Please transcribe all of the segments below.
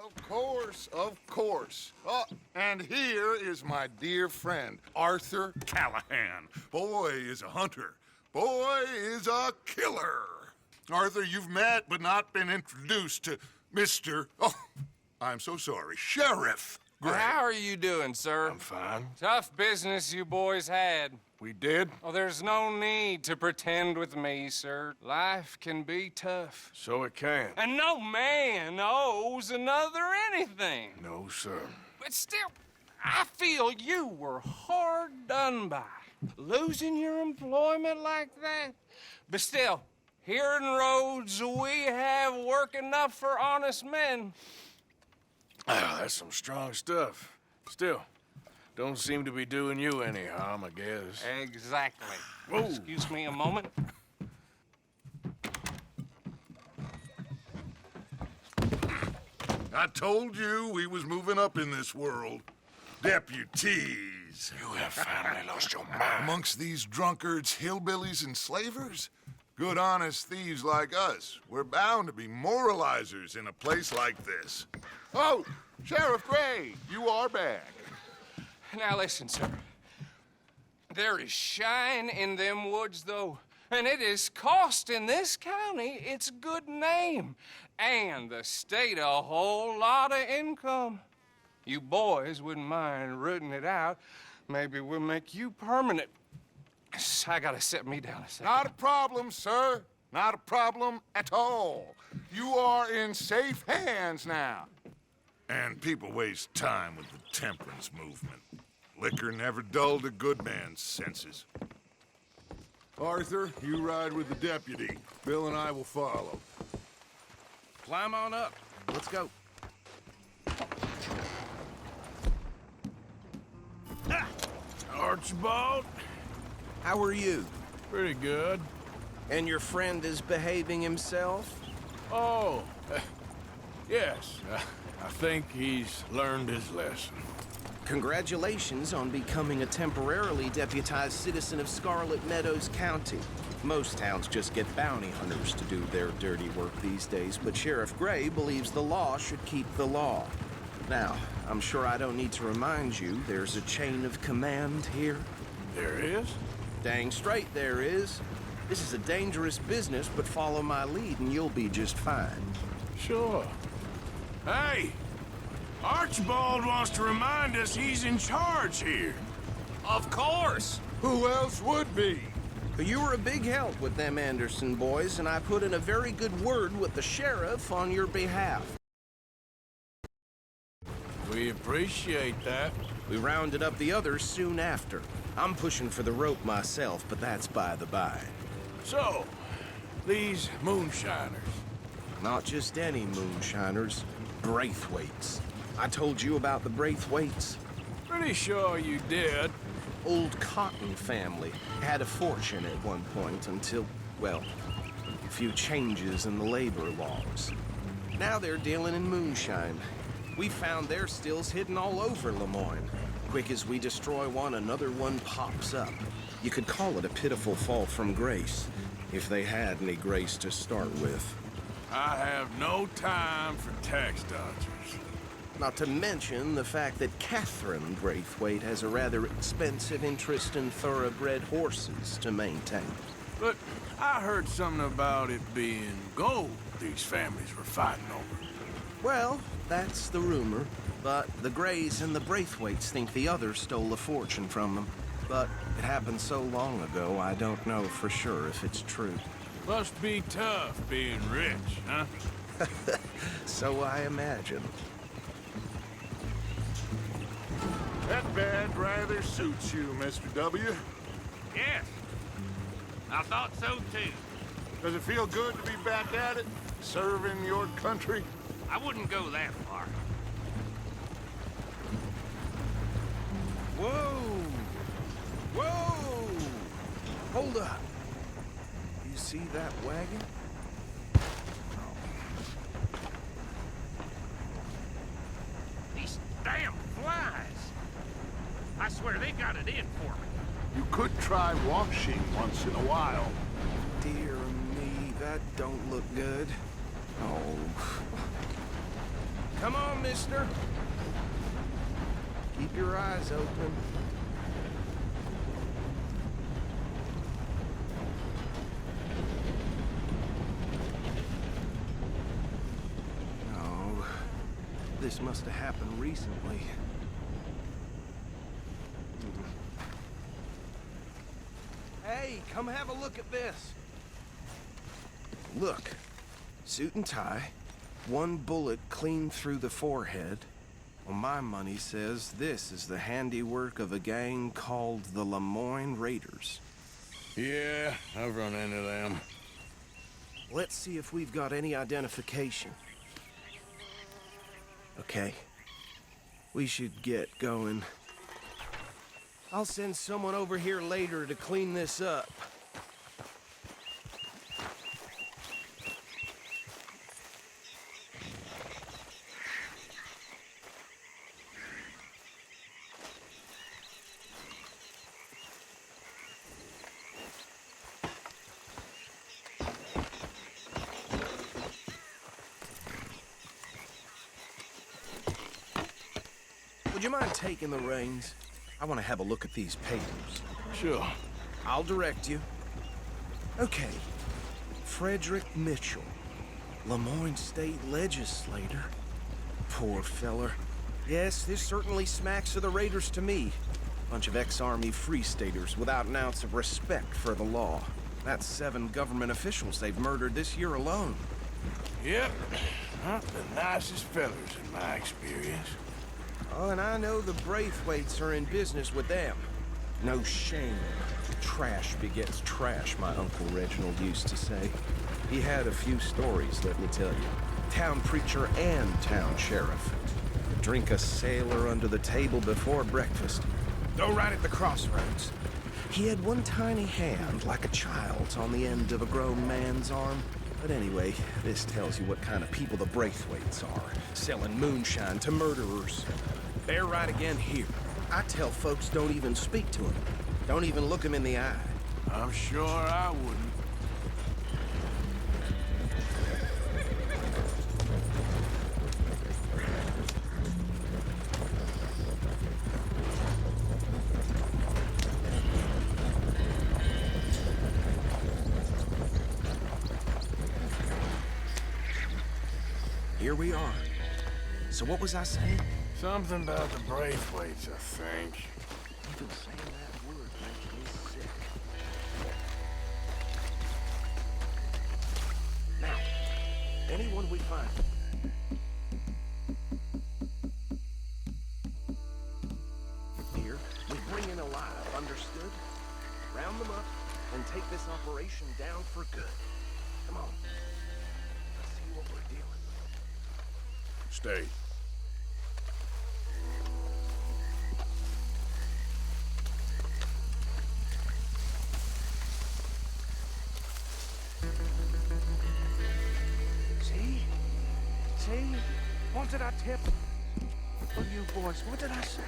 Of course, of course. Oh, and here is my dear friend, Arthur Callahan. Boy is a hunter. Boy is a killer. Arthur, you've met but not been introduced to Mr. Oh, I'm so sorry, Sheriff Gray. How are you doing, sir? I'm fine. Tough business you boys had. We did? Oh, there's no need to pretend with me, sir. Life can be tough. So it can. And no man owes another anything. No, sir. But still, I feel you were hard done by. Losing your employment like that. But still, here in Rhodes, we have work enough for honest men. Ah, that's some strong stuff. Still, don't seem to be doing you any harm, I guess. Exactly. Whoa. Excuse me a moment. I told you we was moving up in this world. Deputies. You have finally lost your mind. Amongst these drunkards, hillbillies, and slavers? Good, honest thieves like us. We're bound to be moralizers in a place like this. Oh, Sheriff Gray, you are back. Now listen, sir. There is shine in them woods, though, and it is costing this county its good name and the state a whole lot of income. You boys wouldn't mind rooting it out. Maybe we'll make you permanent. I gotta sit me down a second. Not a problem, sir. Not a problem at all. You are in safe hands now. And people waste time with the temperance movement. Liquor never dulled a good man's senses. Arthur, you ride with the deputy. Bill and I will follow. Climb on up. Let's go. Archibald? How are you? Pretty good. And your friend is behaving himself? Oh, yes. I think he's learned his lesson. Congratulations on becoming a temporarily deputized citizen of Scarlett Meadows County. Most towns just get bounty hunters to do their dirty work these days, but Sheriff Gray believes the law should keep the law. Now, I'm sure I don't need to remind you there's a chain of command here. There is? Dang straight there is. This is a dangerous business, but follow my lead and you'll be just fine. Sure. Hey! Archibald wants to remind us he's in charge here. Of course. Who else would be? You were a big help with them Anderson boys, and I put in a very good word with the sheriff on your behalf. We appreciate that. We rounded up the others soon after. I'm pushing for the rope myself, but that's by the by. So, these moonshiners. Not just any moonshiners, Braithwaites. I told you about the Braithwaites. Pretty sure you did. Old Cotton family had a fortune at one point until, well, a few changes in the labor laws. Now they're dealing in moonshine. We found their stills hidden all over Lemoyne. Quick as we destroy one, another one pops up. You could call it a pitiful fall from grace, if they had any grace to start with. I have no time for tax dodgers. Not to mention the fact that Catherine Braithwaite has a rather expensive interest in thoroughbred horses to maintain. But I heard something about it being gold these families were fighting over. Well, that's the rumor, but the Grays and the Braithwaites think the others stole a fortune from them. But it happened so long ago, I don't know for sure if it's true. Must be tough being rich, huh? So I imagine. That bed rather suits you, Mr. W. Yes. I thought so, too. Does it feel good to be back at it, serving your country? I wouldn't go that far. Whoa! Whoa! Hold up. You see that wagon? These damn flies. I swear they got it in for me. You could try washing once in a while. Dear me, that don't look good. Oh. Come on, mister. Keep your eyes open. No, this must have happened recently. Hey, come have a look at this. Look, suit and tie, one bullet clean through the forehead. Well, my money says this is the handiwork of a gang called the Lemoyne Raiders. Yeah, I've run into them. Let's see if we've got any identification. Okay, we should get going. I'll send someone over here later to clean this up. Would you mind taking the reins? I want to have a look at these papers. Sure. I'll direct you. Okay. Frederick Mitchell, Lemoyne State Legislator. Poor feller. Yes, this certainly smacks of the Raiders to me. Bunch of ex-Army Free Staters without an ounce of respect for the law. That's 7 government officials they've murdered this year alone. Yep. Not the nicest fellers in my experience. Oh, and I know the Braithwaites are in business with them. No shame. Trash begets trash, my Uncle Reginald used to say. He had a few stories, let me tell you. Town preacher and town sheriff. Drink a sailor under the table before breakfast. Go right at the crossroads. He had one tiny hand, like a child's, on the end of a grown man's arm. But anyway, this tells you what kind of people the Braithwaites are. Selling moonshine to murderers. They're right again here. I tell folks don't even speak to them. Don't even look them in the eye. I'm sure I wouldn't. Here we are. So what was I saying? Something about the Braithwaites, I think. Even saying that word makes me sick. Now, anyone we find. Here, we bring in alive, understood? Round them up and take this operation down for good. Come on. Let's see what we're dealing with. Stay. See? What did I tip? Oh, you boys, what did I say?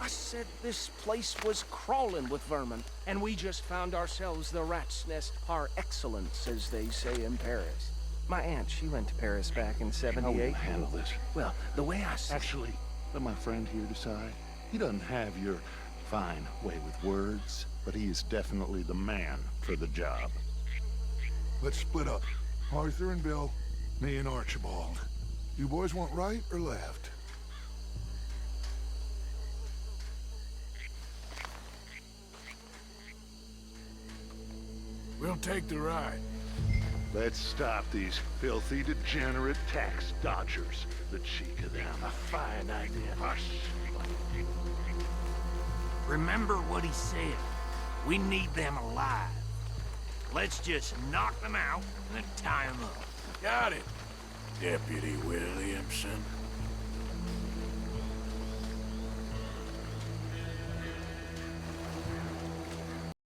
I said this place was crawling with vermin, and we just found ourselves the rat's nest par excellence, as they say in Paris. My aunt, she went to Paris back in '78. How will you handle this? Well, the way I see Actually, let my friend here decide. He doesn't have your fine way with words, but he is definitely the man for the job. Let's split up. Arthur and Bill, me and Archibald. You boys want right or left? We'll take the ride. Let's stop these filthy, degenerate tax dodgers. The cheek of them. A fine idea. Hush. Remember what he said. We need them alive. Let's just knock them out and then tie them up. Got it, Deputy Williamson.